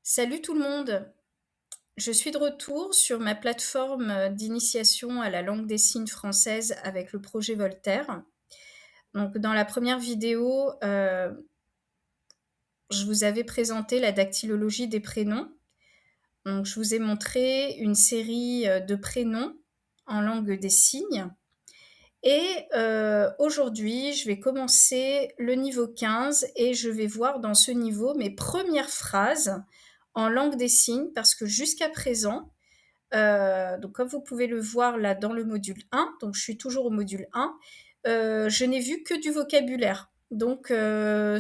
Salut tout le monde! Je suis de retour sur ma plateforme, d'initiation à la langue des signes française avec le projet Voltaire. Donc dans la première vidéo, je vous avais présenté la dactylologie des prénoms. Donc je vous ai montré une série, de prénoms en langue des signes et aujourd'hui, je vais commencer le niveau 15 et je vais voir dans ce niveau mes premières phrases en langue des signes parce que jusqu'à présent, donc comme vous pouvez le voir là dans le module 1, donc je suis toujours au module 1, je n'ai vu que du vocabulaire, donc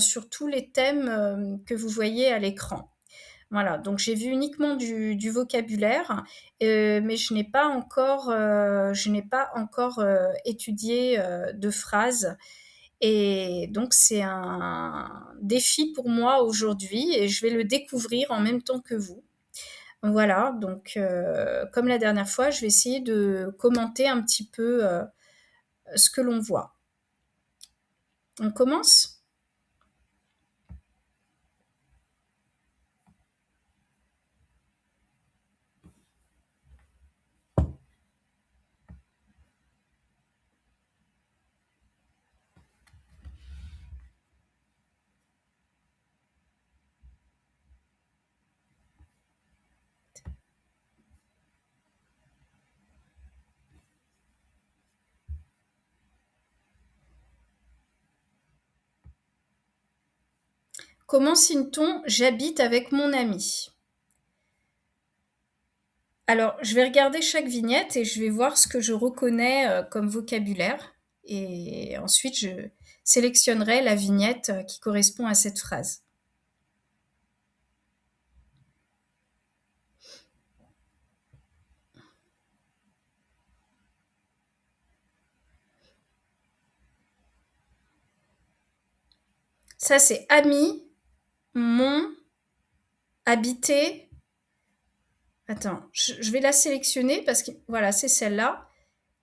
sur tous les thèmes, que vous voyez à l'écran. Voilà, donc j'ai vu uniquement du vocabulaire, mais je n'ai pas encore, étudié, de phrases et donc c'est un défi pour moi aujourd'hui et je vais le découvrir en même temps que vous. Voilà, donc comme la dernière fois, je vais essayer de commenter un petit peu, ce que l'on voit. On commence? Comment signe-t-on: «J'habite avec mon ami»? Alors, je vais regarder chaque vignette et je vais voir ce que je reconnais, comme vocabulaire et ensuite je sélectionnerai la vignette, qui correspond à cette phrase. Ça, c'est ami, mon, habiter. Attends, je vais la sélectionner parce que voilà, c'est celle-là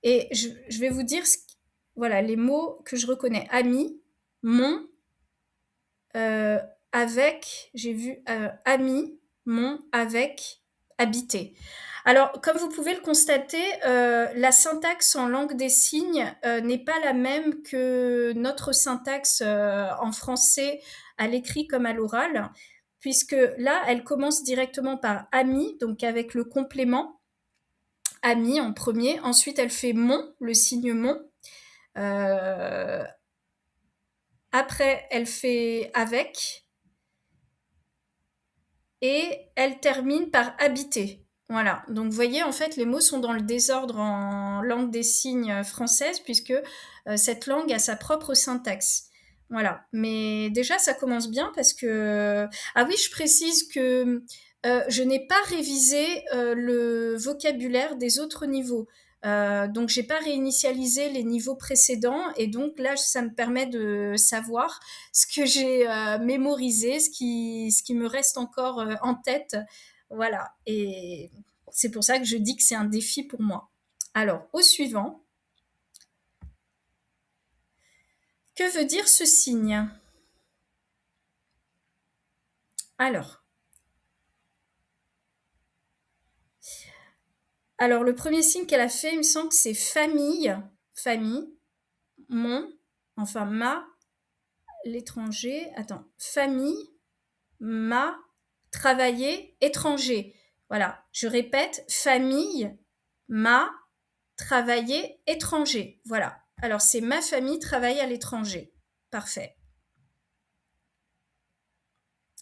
et je vais vous dire voilà, les mots que je reconnais: ami, mon, heu, avec, j'ai vu, ami, mon, avec, habiter. Alors, comme vous pouvez le constater, la syntaxe en langue des signes, n'est pas la même que notre syntaxe, en français à l'écrit comme à l'oral, puisque là, elle commence directement par ami, donc avec le complément ami en premier. Ensuite, elle fait mon, le signe mon. Euh, Après, elle fait avec et elle termine par habiter. Voilà. Donc, vous voyez, en fait, les mots sont dans le désordre en langue des signes française puisque cette langue a sa propre syntaxe. Voilà. Mais déjà, ça commence bien parce que... Ah oui, je précise que je n'ai pas révisé le vocabulaire des autres niveaux. Donc, j'ai pas réinitialisé les niveaux précédents et donc là, ça me permet de savoir ce que j'ai mémorisé, ce qui me reste encore en tête. Voilà. Et c'est pour ça que je dis que c'est un défi pour moi. Alors, au suivant, que veut dire ce signe? Alors, le premier signe qu'elle a fait, il me semble que c'est famille, famille, mon, enfin ma, l'étranger, attends, famille, ma, travailler, étranger. Voilà, je répète, famille, ma, travailler, étranger. Voilà. Alors, c'est ma famille travaille à l'étranger. Parfait.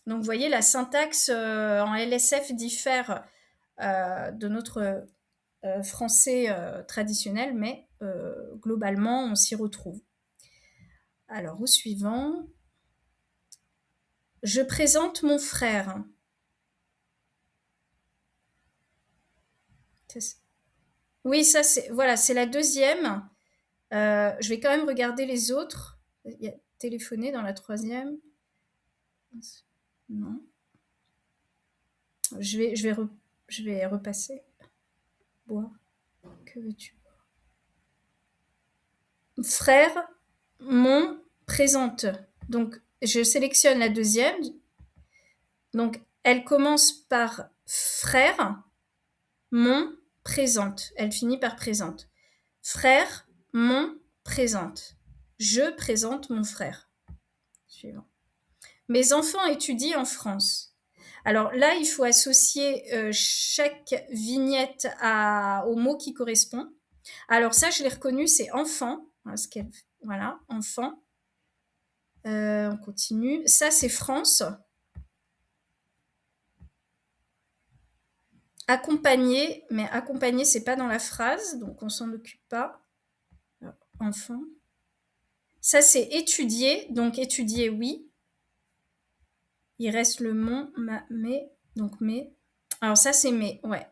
Donc, vous voyez, la syntaxe en LSF diffère de notre français traditionnel, mais globalement, on s'y retrouve. Alors, au suivant, je présente mon frère. Oui, ça, c'est voilà, c'est la deuxième. Je vais quand même regarder les autres. Il y a téléphoné dans la troisième. Non. Je vais repasser. Boire. Que veux-tu? Frère, mon, présente. Donc, je sélectionne la deuxième. Donc, Elle commence par frère, mon, présente. Elle finit par présente. Frère, mon, présente. Je présente mon frère. Suivant. Mes enfants étudient en France. Alors là, il faut associer chaque vignette au mot qui correspond. Alors ça, je l'ai reconnu, c'est enfant. Voilà, enfant. On continue. Ça, c'est France. Accompagner, mais accompagner, c'est pas dans la phrase, donc on s'en occupe pas. Alors, enfant. Ça, c'est étudier, donc étudier, oui. Il reste le mon, ma, mais, donc mais. Alors ça, c'est mais, ouais.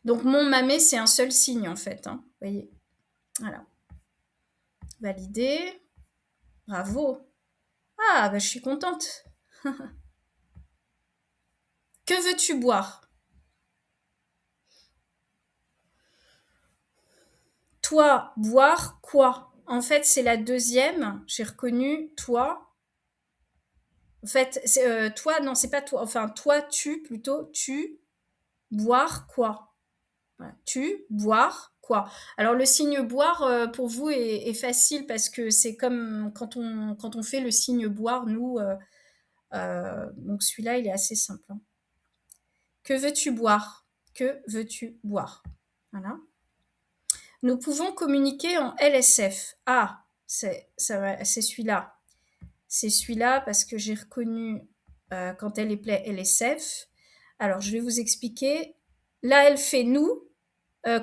Donc mon, ma, mais, c'est un seul signe, en fait. Hein. Vous voyez. Voilà. Validé. Bravo. Ah, bah, je suis contente. Que veux-tu boire? Toi, boire quoi? En fait, c'est la deuxième. J'ai reconnu toi. En fait, toi, non, c'est pas toi. Enfin, toi, tu, plutôt, tu, boire quoi? Voilà. Tu, boire quoi? Alors, le signe boire, pour vous, est facile parce que c'est comme quand on fait le signe boire, nous. Donc, celui-là, il est assez simple. Hein. Que veux-tu boire? Que veux-tu boire? Voilà. Nous pouvons communiquer en LSF. Ah, c'est celui-là. C'est celui-là parce que j'ai reconnu quand elle est LSF. Alors, je vais vous expliquer. Là, elle fait nous,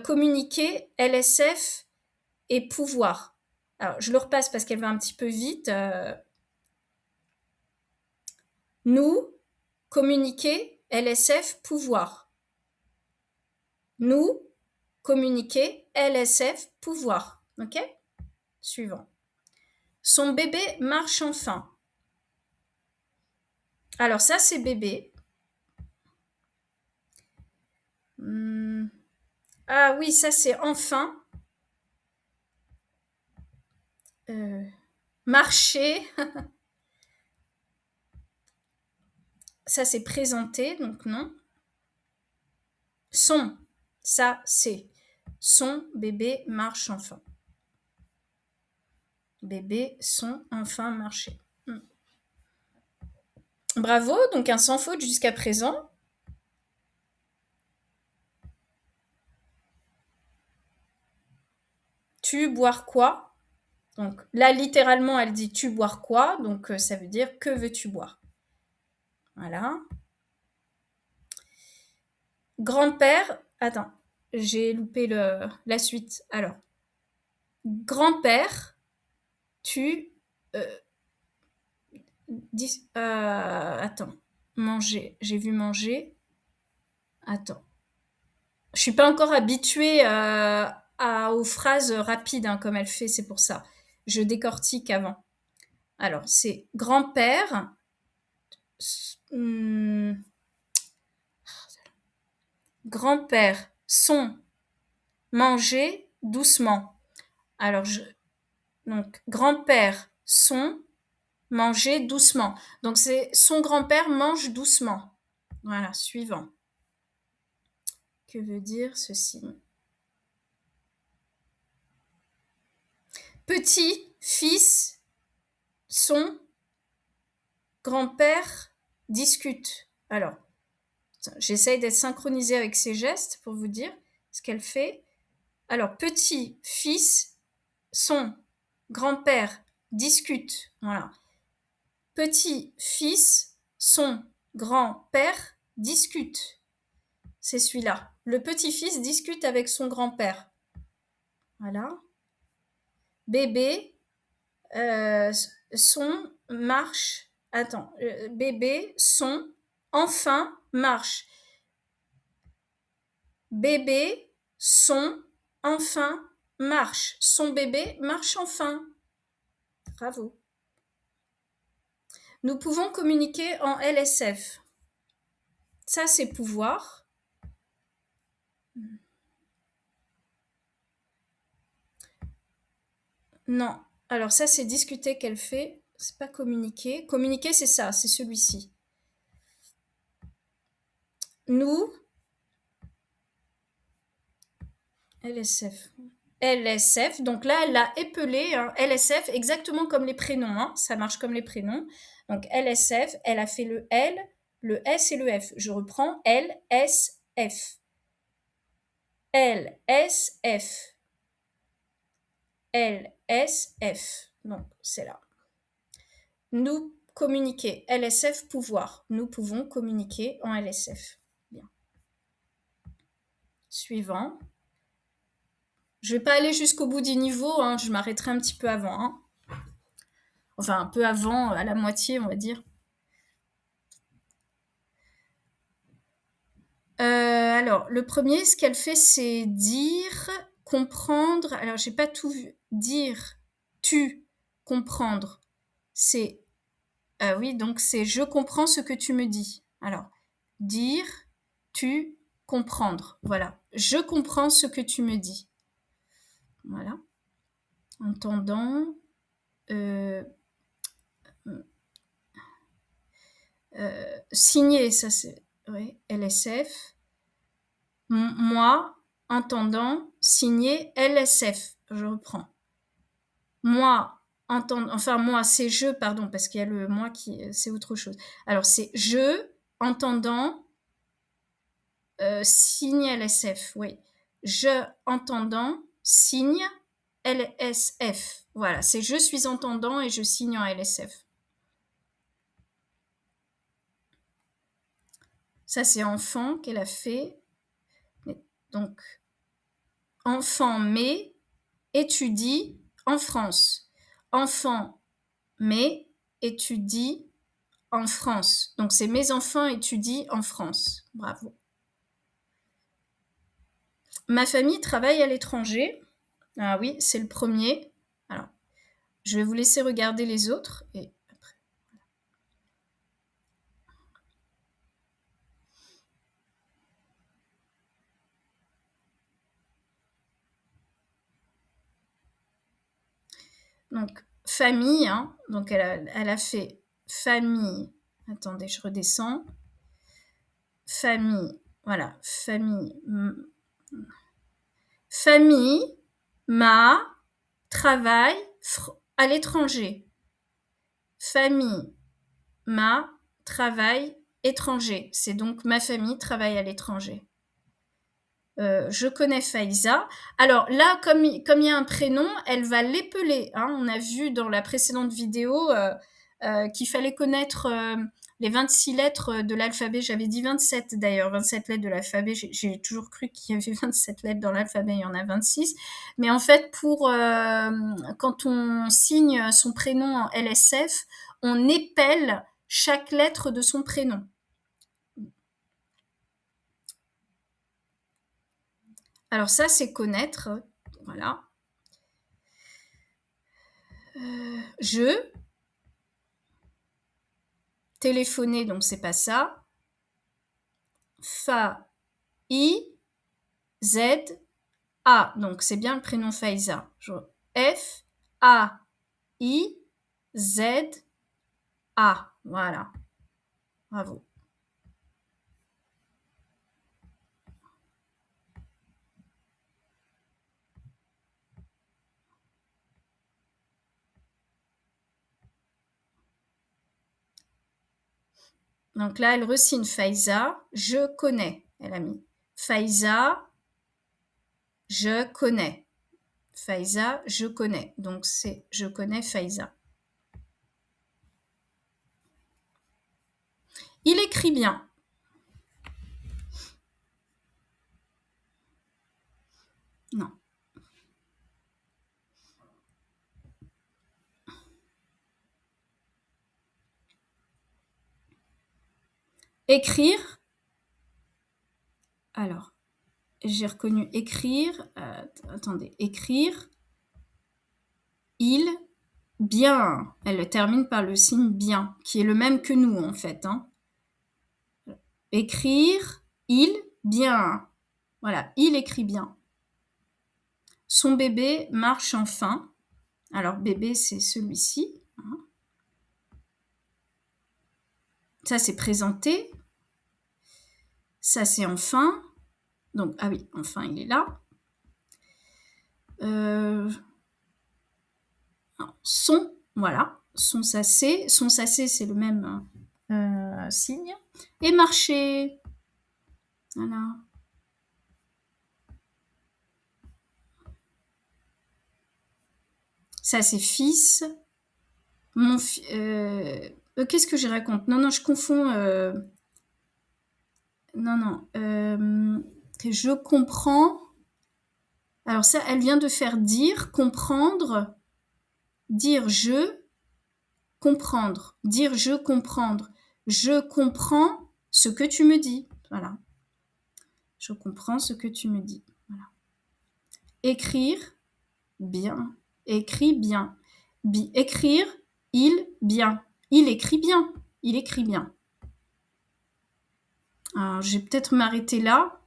communiquer, LSF et pouvoir. Alors, je le repasse parce qu'elle va un petit peu vite. Nous, communiquer, LSF, pouvoir. Nous, communiquer, LSF, pouvoir. OK? Suivant. Son bébé marche enfin. Alors ça, c'est bébé. Ah oui, ça, c'est enfin. Marcher. Ça, c'est présenter, donc non. Son. Ça, c'est. Son bébé marche enfin. Bébé, son, enfin, marcher. Bravo, donc un sans faute jusqu'à présent. Tu boire quoi? Donc là, littéralement, elle dit tu boire quoi? Donc ça veut dire que veux-tu boire? Voilà. Grand-père, attends, j'ai loupé la suite. Alors, grand-père, tu attends, manger. J'ai vu manger. Attends. Je suis pas encore habituée aux phrases rapides hein, comme elle fait, c'est pour ça. Je décortique avant. Alors, c'est grand-père. Grand-père, son, manger doucement. Alors, donc, grand-père, son, manger doucement. Donc, c'est son grand-père mange doucement. Voilà, suivant. Que veut dire ceci? Petit, fils, son, grand-père, discute. Alors, j'essaye d'être synchronisée avec ses gestes pour vous dire ce qu'elle fait. Alors, petit, fils, son, grand-père, discute. Voilà. Petit, fils, son, grand-père, discute. C'est celui-là. Le petit-fils discute avec son grand-père. Voilà. Bébé, son, marche. Attends. Bébé, son, enfin, marche. Bébé, son, enfin, marche. Son bébé marche enfin. Bravo. Nous pouvons communiquer en LSF. Ça, c'est pouvoir. Non. Alors ça, c'est discuter qu'elle fait. C'est pas communiquer. Communiquer, c'est ça, c'est celui-ci. nous, LSF. LSF, donc là, elle l'a épelé, hein, LSF, exactement comme les prénoms, hein, ça marche comme les prénoms. Donc LSF, elle a fait le L, le S et le F. Je reprends LSF. LSF. LSF. Donc, c'est là. Nous communiquer. LSF, pouvoir. Nous pouvons communiquer en LSF. Bien. Suivant. Je ne vais pas aller jusqu'au bout du niveau, hein, je m'arrêterai un petit peu avant. Hein. Enfin, un peu avant, à la moitié, on va dire. Alors, le premier, ce qu'elle fait, c'est dire, comprendre. Alors, j'ai pas tout vu. Dire, tu, comprendre. C'est, ah oui, donc c'est je comprends ce que tu me dis. Alors, dire, tu, comprendre. Voilà. Je comprends ce que tu me dis. Voilà. Entendant. Signer, ça c'est, oui, LSF. Moi, entendant, signer, LSF. Je reprends. Moi, entendant, enfin moi, c'est je, pardon, parce qu'il y a le moi qui, c'est autre chose. Alors c'est je, entendant, signe LSF, oui. Je, entendant, signe LSF. Voilà, c'est je suis entendant et je signe en LSF. Ça, c'est enfant qu'elle a fait. Donc, enfant mais étudie en France. Enfant mais étudie en France. Donc, c'est mes enfants étudient en France. Bravo. Ma famille travaille à l'étranger. Ah oui, c'est le premier. Alors, je vais vous laisser regarder les autres. Et après. Donc, famille. Hein. Donc, elle a fait famille. Attendez, je redescends. Famille. Voilà, famille. Famille, ma, travail, à l'étranger. Famille, ma, travail, étranger. C'est donc ma famille travaille à l'étranger. Je connais Faïza. Alors là, comme il y a un prénom, elle va l'épeler. Hein. On a vu dans la précédente vidéo qu'il fallait connaître les 26 lettres de l'alphabet. J'avais dit 27 d'ailleurs, 27 lettres de l'alphabet. J'ai toujours cru qu'il y avait 27 lettres dans l'alphabet, il y en a 26. Mais en fait, quand on signe son prénom en LSF, on épelle chaque lettre de son prénom. Alors ça, c'est connaître. Voilà. Je. Téléphoner, donc c'est pas ça. Fa, I, Z, A. Donc c'est bien le prénom Faïza. F, A, I, Z, A. Voilà. Bravo. Donc là, elle resigne Faïza. Je connais. Elle a mis Faïza, je connais. Faïza, je connais. Donc c'est je connais Faïza. Il écrit bien. Non. Écrire. Alors, j'ai reconnu écrire. Attendez, écrire. Il, bien. Elle le termine par le signe bien, qui est le même que nous en fait. Hein. Écrire, il, bien. Voilà, il écrit bien. Son bébé marche enfin. Alors, bébé, c'est celui-ci. Hein. Ça, c'est présenté. Ça, c'est enfin. Donc, ah oui, enfin, il est là. Son, voilà. Son, ça, c'est. Son, ça, c'est le même signe. Et marcher. Voilà. Ça, c'est fils. Mon qu'est-ce que je raconte? Non, non, je confonds. Non, non. Je comprends. Alors ça, elle vient de faire dire, comprendre, dire je, comprendre, dire je, comprendre. Je comprends ce que tu me dis. Voilà. Je comprends ce que tu me dis. Voilà. Écrire, bien. Écrit bien. Écrire, il, bien. Il écrit bien. Il écrit bien. Alors, je vais peut-être m'arrêter là.